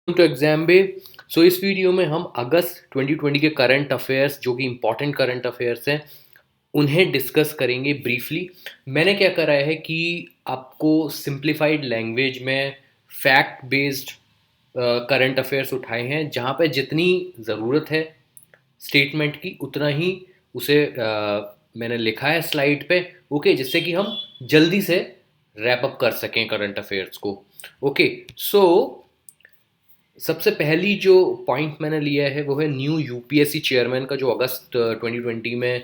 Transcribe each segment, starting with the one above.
To exam बे। सो इस video में हम अगस्त 2020 के करंट अफेयर्स जो कि इम्पोर्टेंट करंट अफेयर्स हैं उन्हें डिस्कस करेंगे ब्रीफली। मैंने क्या करा है कि आपको सिंप्लीफाइड लैंग्वेज में फैक्ट बेस्ड करंट अफेयर्स उठाए हैं, जहाँ पे जितनी ज़रूरत है स्टेटमेंट की उतना ही उसे मैंने लिखा है स्लाइड पे। ओके, जिससे कि हम जल्दी से रैप अप कर सकें करंट अफेयर्स को। ओके, सो सबसे पहली जो पॉइंट मैंने लिया है वो है न्यू यूपीएससी चेयरमैन का, जो अगस्त 2020 में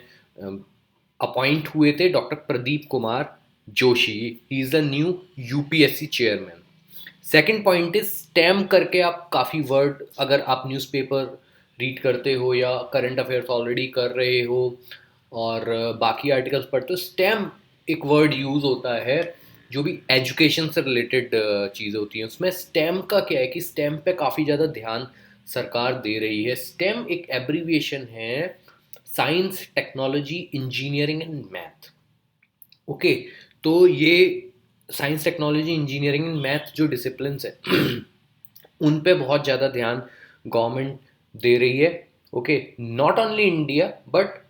अपॉइंट हुए थे, doctor Pradeep Kumar Joshi. He is the new UPSC chairman. Second point is stem करके, आप काफ़ी वर्ड, अगर आप न्यूज़पेपर रीड करते हो या करंट अफेयर्स ऑलरेडी कर रहे हो और बाकी आर्टिकल्स पढ़ते हो, स्टेम एक वर्ड यूज़ होता है जो भी एजुकेशन से रिलेटेड चीज़ें होती हैं उसमें। स्टेम का क्या है कि स्टेम पे काफ़ी ज़्यादा ध्यान सरकार दे रही है। स्टेम एक एब्रीविएशन है, science technology engineering and math. Okay, तो ये science technology engineering and math जो डिसिप्लिन्स है उन पे बहुत ज़्यादा ध्यान गवर्नमेंट दे रही है। Okay, not only India but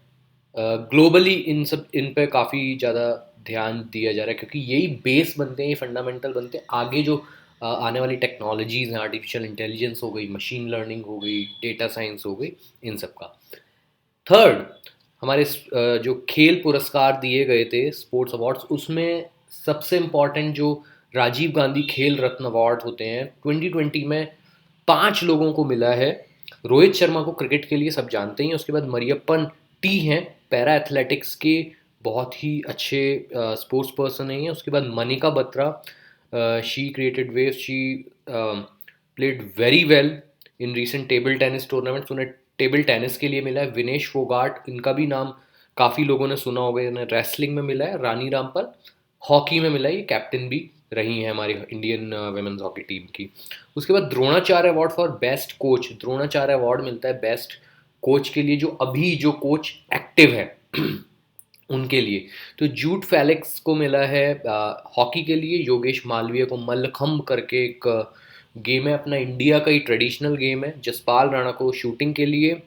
globally इन पे काफ़ी ज़्यादा ध्यान दिया जा रहा है, क्योंकि यही बेस बनते हैं, ये फंडामेंटल बनते हैं आगे जो आने वाली टेक्नोलॉजीज़ हैं। आर्टिफिशियल इंटेलिजेंस हो गई, मशीन लर्निंग हो गई, डेटा साइंस हो गई, इन सब का। थर्ड, हमारे जो खेल पुरस्कार दिए गए थे, स्पोर्ट्स अवार्ड्स, उसमें सबसे इम्पॉर्टेंट जो राजीव गांधी खेल रत्न अवार्ड होते हैं 2020 में 5 लोगों को मिला है। रोहित शर्मा को क्रिकेट के लिए सब जानते हैं, उसके बाद मरियप्पन टी हैं, पैरा एथलेटिक्स के बहुत ही अच्छे स्पोर्ट्स पर्सन हैं। उसके बाद Manika Batra, she created waves, she played very well in recent table tennis tournaments, उन्हें टेबल टेनिस के लिए मिला है। विनेश फोगाट, इनका भी नाम काफ़ी लोगों ने सुना होगा, इन्हें रेसलिंग में मिला है। रानी रामपाल हॉकी में मिला है, ये कैप्टन भी रही हैं हमारी इंडियन वेमेंस हॉकी टीम की। उसके बाद Dronacharya award for best coach, Dronacharya award मिलता है बेस्ट कोच के लिए, जो अभी जो कोच एक्टिव है उनके लिए। तो जूट फेलिक्स को मिला है हॉकी के लिए, योगेश मालवीय को मल्लखम्ब करके एक गेम है अपना, इंडिया का ही ट्रेडिशनल गेम है। जसपाल राणा को शूटिंग के लिए,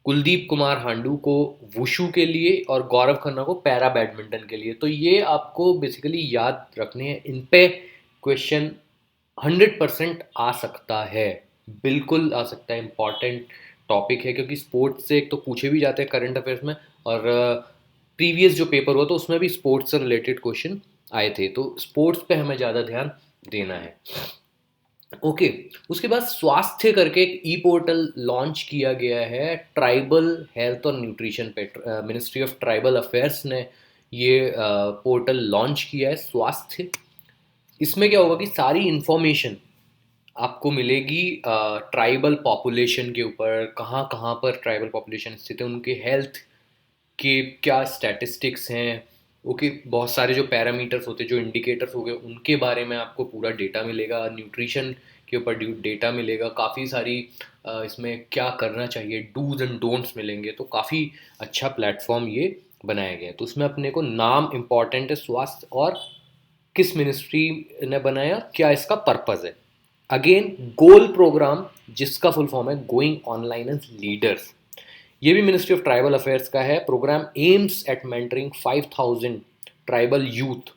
कुलदीप कुमार हांडू को वुशु के लिए और गौरव खन्ना को पैरा बैडमिंटन के लिए। तो ये आपको बेसिकली याद रखने हैं, इन पे क्वेश्चन 100% आ सकता है, बिल्कुल आ सकता है। इम्पॉर्टेंट टॉपिक है, क्योंकि स्पोर्ट्स से एक तो पूछे भी जाते हैं करंट अफेयर्स में, और प्रीवियस जो पेपर हुआ तो उसमें भी स्पोर्ट्स से रिलेटेड क्वेश्चन आए थे, तो स्पोर्ट्स पे हमें ज़्यादा ध्यान देना है। ओके, उसके बाद स्वास्थ्य करके एक ई पोर्टल लॉन्च किया गया है ट्राइबल हेल्थ और न्यूट्रिशन पे। मिनिस्ट्री ऑफ ट्राइबल अफेयर्स ने ये पोर्टल लॉन्च किया है, स्वास्थ्य। इसमें क्या होगा कि सारी इन्फॉर्मेशन आपको मिलेगी ट्राइबल पॉपुलेशन के ऊपर, कहाँ कहाँ पर ट्राइबल पॉपुलेशन स्थित है, उनके हेल्थ के क्या स्टैटिस्टिक्स हैं। ओके, बहुत सारे जो पैरामीटर्स होते हैं, जो इंडिकेटर्स हो गए, उनके बारे में आपको पूरा डेटा मिलेगा। न्यूट्रिशन के ऊपर डेटा मिलेगा, काफ़ी सारी इसमें क्या करना चाहिए, डूज एंड डोंट्स मिलेंगे। तो काफ़ी अच्छा प्लेटफॉर्म ये बनाया गया है। तो उसमें अपने को नाम इम्पॉर्टेंट है, स्वास्थ्य, और किस मिनिस्ट्री ने बनाया, क्या इसका पर्पज़ है। अगेन, गोल प्रोग्राम, जिसका फुल फॉर्म है गोइंग ऑनलाइन एज लीडर्स, ये भी मिनिस्ट्री ऑफ ट्राइबल अफेयर्स का है। Programme aims at mentoring 5000 tribal youth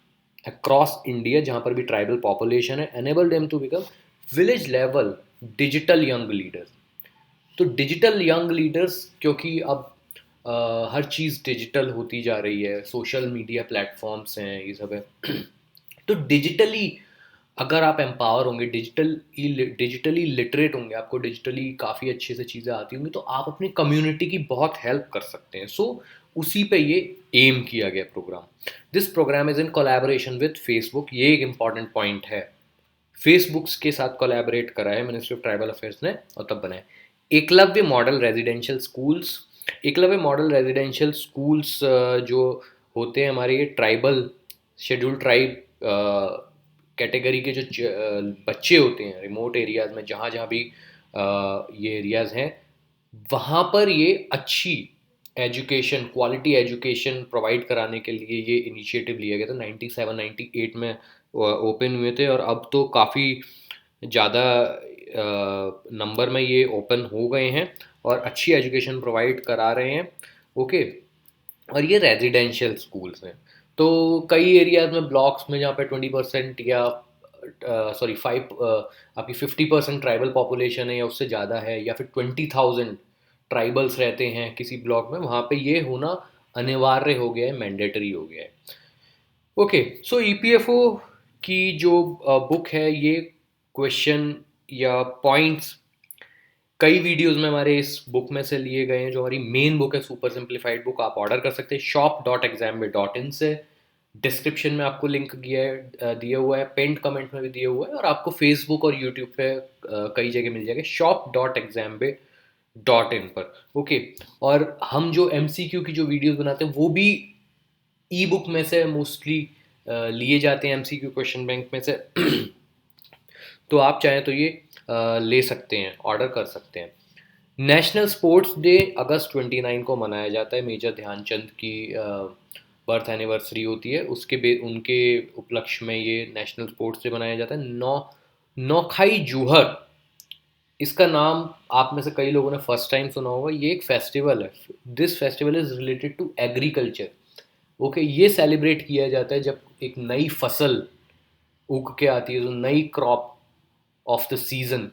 across India, जहाँ पर भी ट्राइबल पॉपुलेशन है, enable them to become village level digital young leaders. तो डिजिटल यंग लीडर्स, क्योंकि अब हर चीज़ डिजिटल होती जा रही है, सोशल मीडिया प्लेटफॉर्म्स हैं, ये सब है। तो डिजिटली अगर आप एम्पावर होंगे, डिजिटली लिटरेट होंगे, आपको डिजिटली काफ़ी अच्छे से चीज़ें आती होंगी, तो आप अपनी कम्युनिटी की बहुत हेल्प कर सकते हैं। सो उसी पे ये एम किया गया programme. This programme is in collaboration with Facebook, ये एक इम्पॉर्टेंट पॉइंट है। फेसबुक्स के साथ कोलैबोरेट करा है मिनिस्ट्री ऑफ ट्राइबल अफेयर्स ने, और तब बनाए Eklavya model residential schools. Eklavya model residential schools जो होते हैं हमारे, ये ट्राइबल शेड्यूल ट्राइब कैटेगरी के जो बच्चे होते हैं रिमोट एरियाज़ में, जहाँ जहाँ भी ये एरियाज़ हैं, वहाँ पर ये अच्छी एजुकेशन, क्वालिटी एजुकेशन प्रोवाइड कराने के लिए ये इनिशिएटिव लिया गया था। 97 98 में ओपन हुए थे, और अब तो काफ़ी ज़्यादा नंबर में ये ओपन हो गए हैं और अच्छी एजुकेशन प्रोवाइड करा रहे हैं। ओके, और ये रेजिडेंशियल स्कूल्स हैं। तो कई एरियाज में ब्लॉक्स में जहाँ पे 20% या सॉरी 5 आपकी 50% ट्राइबल पॉपुलेशन है या उससे ज़्यादा है, या फिर 20,000 ट्राइबल्स रहते हैं किसी ब्लॉक में, वहाँ पे ये होना अनिवार्य हो गया है, मैंडेटरी हो गया है। ओके, सो ईपीएफओ की जो बुक है, ये क्वेश्चन या पॉइंट्स कई वीडियोस में हमारे इस बुक में से लिए गए हैं। जो हमारी मेन बुक है, सुपर सिंप्लीफाइड बुक, आप ऑर्डर कर सकते हैं shop.exambit.in से। डिस्क्रिप्शन में आपको लिंक दिया हुआ है, पेंट कमेंट में भी दिया हुआ है, और आपको फेसबुक और यूट्यूब पे कई जगह मिल जाएगा shop.exambit.in पर। ओके, और हम जो एमसीक्यू की जो वीडियोस बनाते हैं वो भी ई बुक में से मोस्टली लिए जाते हैं, एमसीक्यू क्वेश्चन बैंक में से। तो आप चाहें तो ये ले सकते हैं, ऑर्डर कर सकते हैं। नेशनल स्पोर्ट्स डे अगस्त 29 को मनाया जाता है। मेजर ध्यानचंद की बर्थ एनिवर्सरी होती है, उनके उपलक्ष्य में ये नेशनल स्पोर्ट्स डे मनाया जाता है। नौखाई जूहर, इसका नाम आप में से कई लोगों ने फर्स्ट टाइम सुना होगा। ये एक फेस्टिवल है। This festival is related to agriculture. Okay, ये सेलिब्रेट किया जाता है जब एक नई फसल उग के आती है, जो नई crop of the season.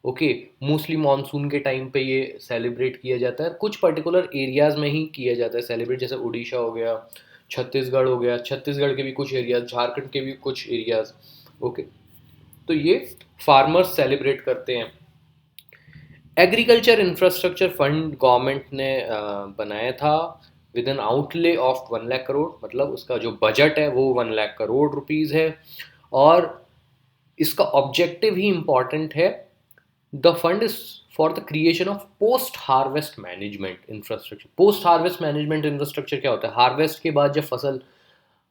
Okay, mostly monsoon के टाइम पे ये सेलिब्रेट किया जाता है। कुछ पर्टिकुलर एरियाज में ही किया जाता है सेलिब्रेट, जैसे उड़ीसा हो गया, छत्तीसगढ़ हो गया, छत्तीसगढ़ के भी कुछ एरियाज, झारखंड के भी कुछ एरियाज। ओके, तो ये फार्मर्स सेलिब्रेट करते हैं। एग्रीकल्चर इंफ्रास्ट्रक्चर फंड गवर्नमेंट ने बनाया था with N outlay of 1 lakh crore, मतलब उसका जो बजट है वो 1 लाख करोड़ रुपीज़ है। और इसका ऑब्जेक्टिव ही इम्पॉर्टेंट है। The fund is for the creation of post harvest management infrastructure. Post harvest management infrastructure क्या होता है? हार्वेस्ट के बाद जब फसल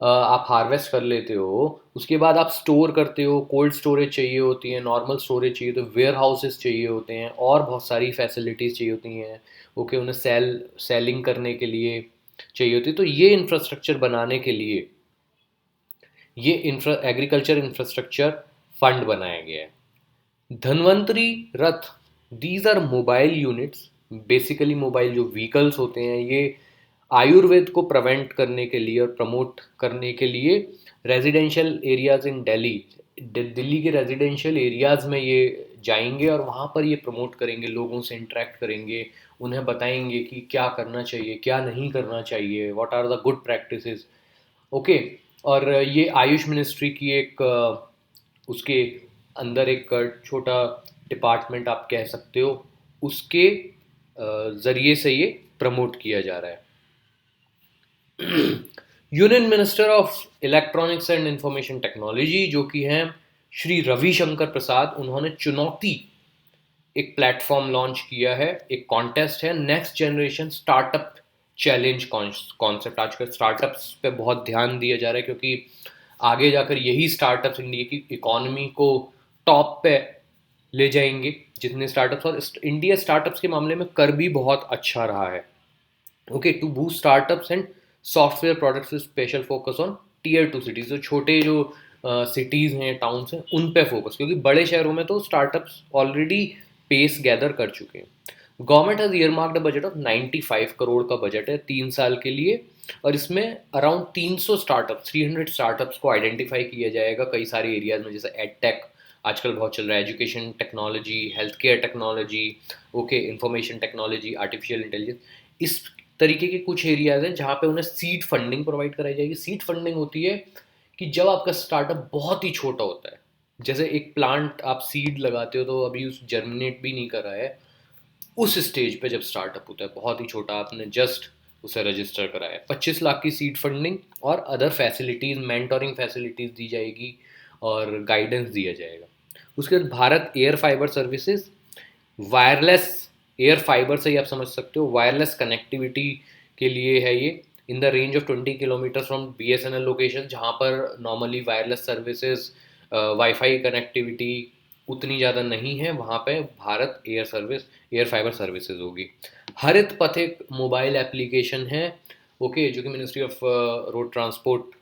आप हार्वेस्ट कर लेते हो, उसके बाद आप स्टोर करते हो, कोल्ड स्टोरेज चाहिए होती है, नॉर्मल स्टोरेज चाहिए, तो वेयर हाउसेस चाहिए होते हैं, और बहुत सारी फैसिलिटीज़ चाहिए होती हैं। ओके, उन्हें सेलिंग करने के लिए चाहिए होती है। तो ये इंफ्रास्ट्रक्चर बनाने के लिए ये एग्रीकल्चर इंफ्रास्ट्रक्चर फंड बनाया गया है। Dhanvantari Rath, these are mobile units. Basically mobile जो व्हीकल्स होते हैं, ये आयुर्वेद को प्रिवेंट करने के लिए और प्रमोट करने के लिए residential areas in Delhi, Delhi के रेजिडेंशियल एरियाज में ये जाएंगे और वहाँ पर ये प्रमोट करेंगे, लोगों से इंटरेक्ट करेंगे, उन्हें बताएंगे कि क्या करना चाहिए, क्या नहीं करना चाहिए, what are the good practices. Okay, और ये आयुष मिनिस्ट्री की एक उसके अंदर एक छोटा डिपार्टमेंट आप कह सकते हो, उसके ज़रिए से ये प्रमोट किया जा रहा है। Union minister of electronics and information technology जो कि हैं श्री रविशंकर प्रसाद, उन्होंने चुनौती एक प्लेटफॉर्म लॉन्च किया है। एक कॉन्टेस्ट है, next generation startup challenge concept. आजकल स्टार्टअप्स पे बहुत ध्यान दिया जा रहा है, क्योंकि आगे जाकर यही स्टार्टअप्स इंडिया की इकोनॉमी को टॉप पे ले जाएंगे। जितने स्टार्टअप्स, और इंडिया स्टार्टअप्स के मामले में कर भी बहुत अच्छा रहा है। Okay, to boost startups and software products with special focus on tier 2 cities. जो छोटे जो सिटीज़ हैं, टाउन्स हैं, उन पे फोकस, क्योंकि बड़े शहरों में तो स्टार्टअप्स ऑलरेडी पेस गैदर कर चुके हैं। Government has earmarked a budget of 95 crore का बजट है 3 साल के लिए, और इसमें अराउंड 300 स्टार्टअप्स को आइडेंटिफाई किया जाएगा कई सारे एरियाज में, जैसे एडटेक आजकल बहुत चल रहा है, education technology, health care technology, okay, information technology, artificial intelligence. इस तरीके के कुछ एरियाज हैं जहाँ पे उन्हें सीड फंडिंग प्रोवाइड कराई जाएगी। सीड फंडिंग होती है कि जब आपका स्टार्टअप बहुत ही छोटा होता है, जैसे एक प्लांट आप सीड लगाते हो तो अभी उस जर्मिनेट भी नहीं कर रहा है, उस स्टेज पे जब स्टार्टअप होता है बहुत ही छोटा, आपने जस्ट उसे रजिस्टर कराया है, 25 लाख की सीड फंडिंग और अदर फैसिलिटीज़, मेंटोरिंग फैसिलिटीज़ दी जाएगी और गाइडेंस दिया जाएगा। उसके बाद Bharat air fibre services, wireless air fibre से ही आप समझ सकते हो, वायरलेस कनेक्टिविटी के लिए है ये। In the range of 20 kilometre from BSNL location, जहाँ पर normally wireless services, wifi connectivity उतनी ज़्यादा नहीं है, वहाँ पे भारत एयर फाइबर सर्विसेज होगी। हरित पथ एक मोबाइल एप्लीकेशन है, ओके, जो कि मिनिस्ट्री ऑफ रोड ट्रांसपोर्ट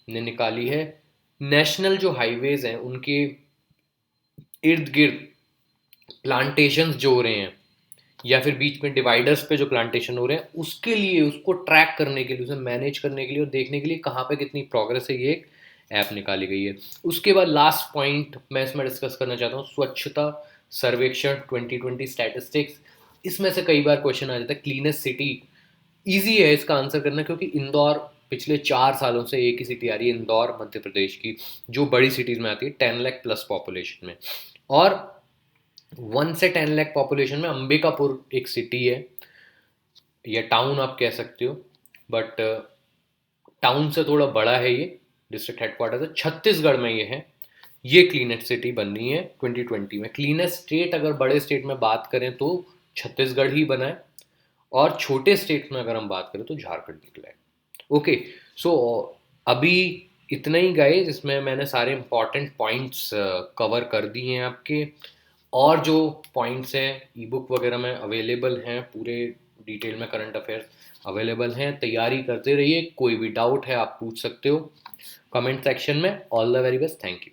ने निकाली है। नेशनल जो हाईवेज़ हैं उनके इर्द गिर्द प्लांटेशंस जो हो रहे हैं या फिर बीच में डिवाइडर्स पे जो प्लांटेशन हो रहे हैं, उसके लिए, उसको ट्रैक करने के लिए, उसे मैनेज करने के लिए और देखने के लिए कहाँ पे कितनी प्रोग्रेस है, ये एक ऐप निकाली गई है। उसके बाद लास्ट पॉइंट मैं इसमें डिस्कस करना चाहता हूँ, स्वच्छता सर्वेक्षण 2020 स्टैटिस्टिक्स। इसमें से कई बार क्वेश्चन आ जाता है क्लीनेस्ट सिटी। ईजी है इसका आंसर करना, क्योंकि इंदौर पिछले 4 सालों से एक ही सिटी आ रही है, इंदौर मध्य प्रदेश की, जो बड़ी सिटीज़ में आती है 10 लाख प्लस पॉपुलेशन में। और 1 से 10 लाख पॉपुलेशन में अंबिकापुर एक सिटी है, या टाउन आप कह सकते हो, बट टाउन से थोड़ा बड़ा है ये, डिस्ट्रिक्ट हेडक्वार्टर है छत्तीसगढ़ में ये है। ये क्लीनेस्ट सिटी बननी है 2020 में। क्लीनेस्ट स्टेट अगर बड़े स्टेट में बात करें तो छत्तीसगढ़ ही बना है, और छोटे स्टेट में अगर हम बात करें तो झारखंड निकला है। ओके, सो अभी इतना ही गाइस, इसमें मैंने सारे इंपॉर्टेंट पॉइंट्स कवर कर दिए हैं आपके। और जो पॉइंट्स हैं ई बुक वगैरह में अवेलेबल हैं, पूरे डिटेल में करंट अफेयर्स अवेलेबल हैं, तैयारी करते रहिए। कोई भी डाउट है आप पूछ सकते हो कमेंट सेक्शन में। All the very best, thank you.